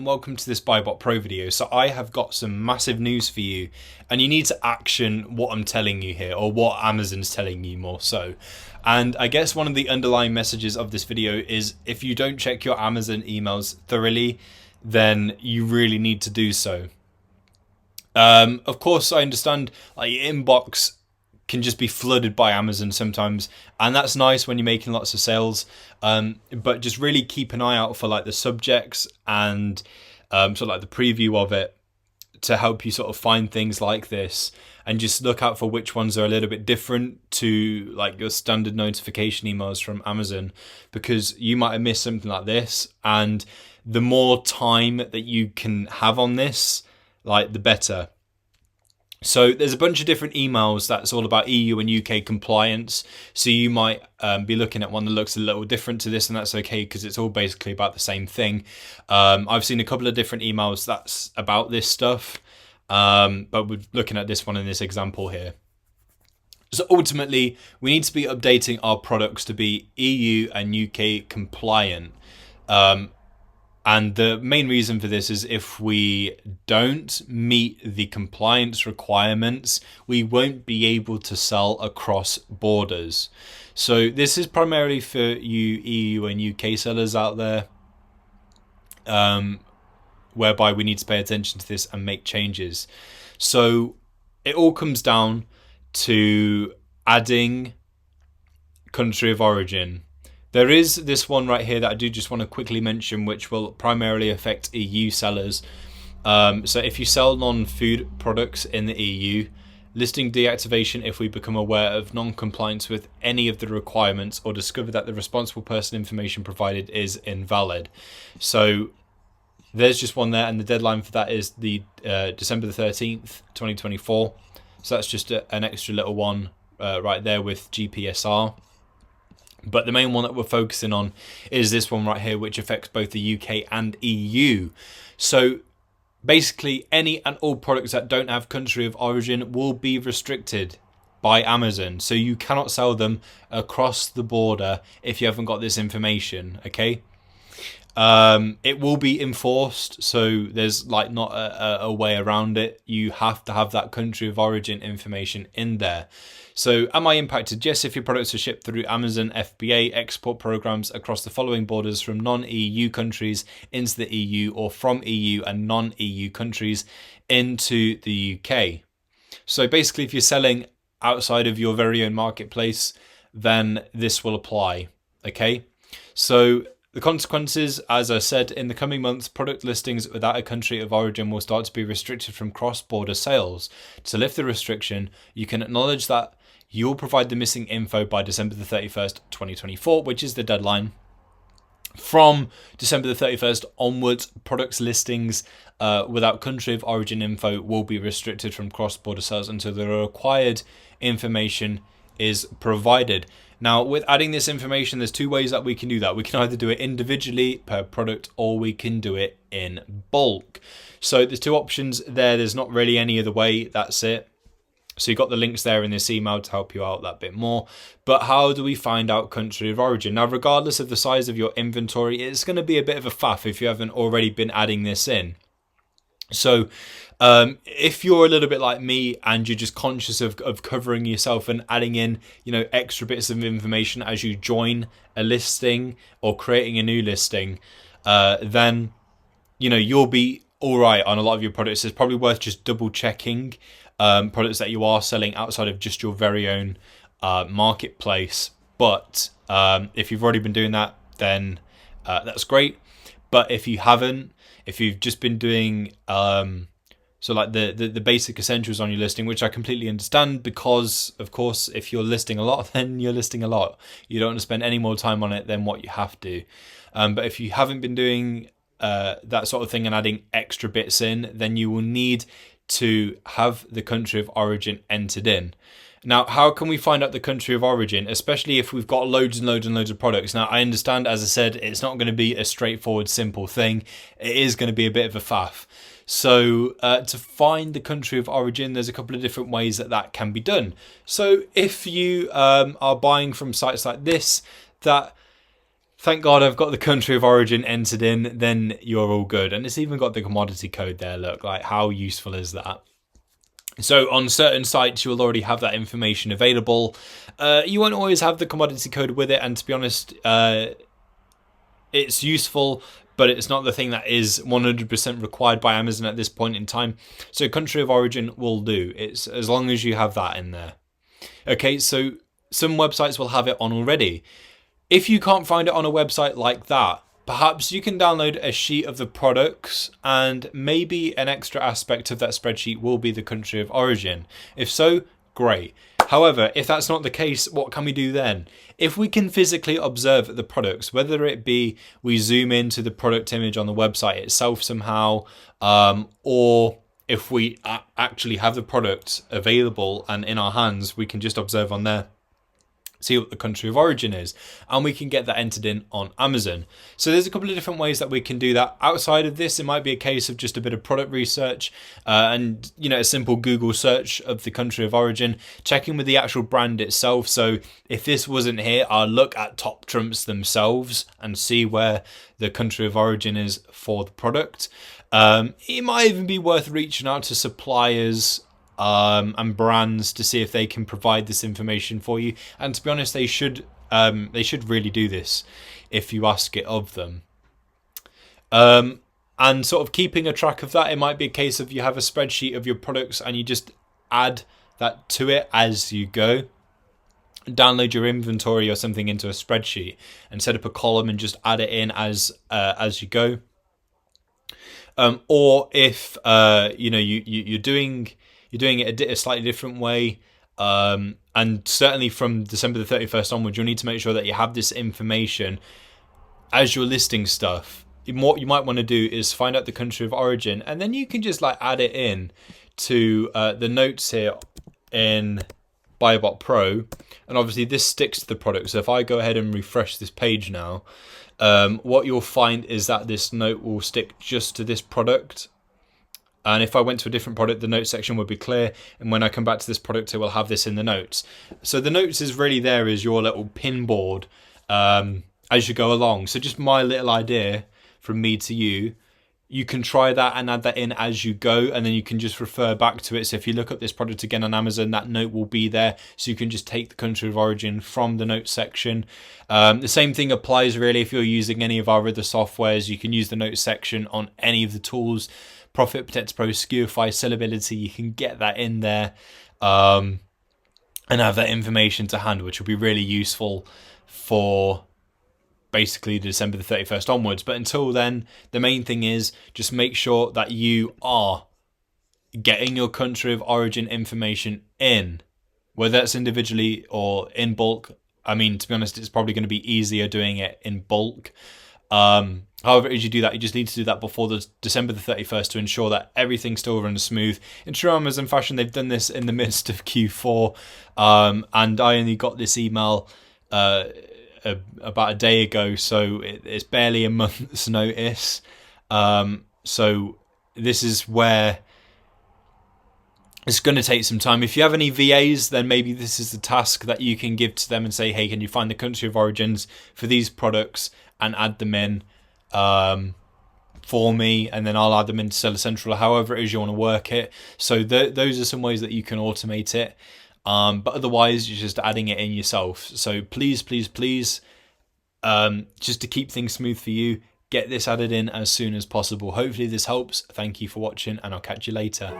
and welcome to this BuyBotPro video. So I have got some massive news for you, and you need to action what I'm telling you here, or what Amazon's telling you more so. And I guess one of the underlying messages of this video is if you don't check your Amazon emails thoroughly, then you really need to do so. Of course, I understand like your inbox can just be flooded by Amazon sometimes, and that's nice when you're making lots of sales, but just really keep an eye out for like the subjects and sort of like the preview of it to help you sort of find things like this, and just look out for which ones are a little bit different to like your standard notification emails from Amazon, because you might have missed something like this, and the more time that you can have on this, like the better. So there's a bunch of different emails that's all about EU and UK compliance. So you might be looking at one that looks a little different to this, and that's okay because it's all basically about the same thing. I've seen a couple of different emails that's about this stuff, but we're looking at this one in this example here. So ultimately, we need to be updating our products to be EU and UK compliant. And the main reason for this is if we don't meet the compliance requirements, we won't be able to sell across borders. So this is primarily for you EU and UK sellers out there, whereby we need to pay attention to this and make changes. So it all comes down to adding country of origin. There is this one right here that I do just want to quickly mention, which will primarily affect EU sellers. So if you sell non-food products in the EU, listing deactivation if we become aware of non-compliance with any of the requirements or discover that the responsible person information provided is invalid. So there's just one there, and the deadline for that is the December the 13th, 2024. So that's just an extra little one right there with GPSR. But the main one that we're focusing on is this one right here, which affects both the UK and EU. So basically, any and all products that don't have country of origin will be restricted by Amazon. So you cannot sell them across the border if you haven't got this information, okay? It will be enforced, so there's like not a way around it. You have to have that country of origin information in there. So am I impacted? Yes, if your products are shipped through Amazon FBA export programs across the following borders from non-EU countries into the EU, or from EU and non-EU countries into the UK. So basically, if you're selling outside of your very own marketplace, then this will apply, okay? So the consequences, as I said, in the coming months, product listings without a country of origin will start to be restricted from cross-border sales. To lift the restriction, you can acknowledge that you'll provide the missing info by December the 31st, 2024, which is the deadline. From December the 31st onwards, products listings without country of origin info will be restricted from cross-border sales until the required information is provided. Now, with adding this information, there's two ways that we can do that. We can either do it individually per product, or we can do it in bulk. So there's two options there. There's not really any other way. That's it. So you've got the links there in this email to help you out that bit more. But how do we find out country of origin? Now, regardless of the size of your inventory, it's going to be a bit of a faff if you haven't already been adding this in. So if you're a little bit like me and you're just conscious of covering yourself and adding in, you know, extra bits of information as you join a listing or creating a new listing, then, you know, you'll be all right on a lot of your products. It's probably worth just double checking products that you are selling outside of just your very own marketplace. But if you've already been doing that, then that's great. But if you haven't, if you've just been doing so like the basic essentials on your listing, which I completely understand, because of course if you're listing a lot, then you're listing a lot. You don't want to spend any more time on it than what you have to. But if you haven't been doing that sort of thing and adding extra bits in, then you will need to have the country of origin entered in. Now, how can we find out the country of origin, especially if we've got loads and loads and loads of products? Now, I understand, as I said, it's not going to be a straightforward, simple thing. It is going to be a bit of a faff. So to find the country of origin, there's a couple of different ways that can be done. So if you are buying from sites like this that thank God I've got the country of origin entered in, then you're all good. And it's even got the commodity code there. Look, like, how useful is that? So on certain sites, you will already have that information available. You won't always have the commodity code with it, and to be honest, it's useful, but it's not the thing that is 100% required by Amazon at this point in time. So country of origin will do. It's as long as you have that in there. Okay, so some websites will have it on already. If you can't find it on a website like that, perhaps you can download a sheet of the products, and maybe an extra aspect of that spreadsheet will be the country of origin. If so, great. However, if that's not the case, what can we do then? If we can physically observe the products, whether it be we zoom into the product image on the website itself somehow, or if we actually have the product available and in our hands, we can just observe on there, see what the country of origin is, and we can get that entered in on Amazon. So there's a couple of different ways that we can do that. Outside of this, it might be a case of just a bit of product research, and a simple Google search of the country of origin, checking with the actual brand itself. So if this wasn't here, I'll look at Top Trumps themselves and see where the country of origin is for the product. It might even be worth reaching out to suppliers and brands to see if they can provide this information for you. And to be honest, they should really do this if you ask it of them. And sort of keeping a track of that, it might be a case of you have a spreadsheet of your products and you just add that to it as you go. Download your inventory or something into a spreadsheet and set up a column and just add it in as you go. Or if you're doing it a slightly different way, and certainly from December the 31st onwards, you'll need to make sure that you have this information as you're listing stuff. What you might want to do is find out the country of origin, and then you can just add it in to the notes here in BuyBotPro, and obviously this sticks to the product. So if I go ahead and refresh this page now, what you'll find is that this note will stick just to this product. And if I went to a different product, the notes section would be clear. And when I come back to this product, it will have this in the notes. So the notes is really there as your little pin board as you go along. So just my little idea from me to you. You can try that and add that in as you go, and then you can just refer back to it. So if you look up this product again on Amazon, that note will be there. So you can just take the country of origin from the notes section. The same thing applies really if you're using any of our other softwares. You can use the notes section on any of the tools. Profit Protect Pro, Skewify, Sellability, you can get that in there and have that information to hand, which will be really useful for basically December the 31st onwards. But until then, the main thing is just make sure that you are getting your country of origin information in, whether that's individually or in bulk. I mean, to be honest, it's probably going to be easier doing it in bulk. However it is you do that, you just need to do that before the December the 31st to ensure that everything still runs smooth. In true Amazon fashion, they've done this in the midst of Q4, and I only got this email about a day ago, so it's barely a month's notice. So this is where it's going to take some time. If you have any VAs, then maybe this is the task that you can give to them and say, hey, can you find the country of origins for these products and add them in for me, and then I'll add them into Seller Central, however it is you want to work it. So those are some ways that you can automate it. But otherwise, you're just adding it in yourself. So please, just to keep things smooth for you, get this added in as soon as possible. Hopefully this helps. Thank you for watching, and I'll catch you later.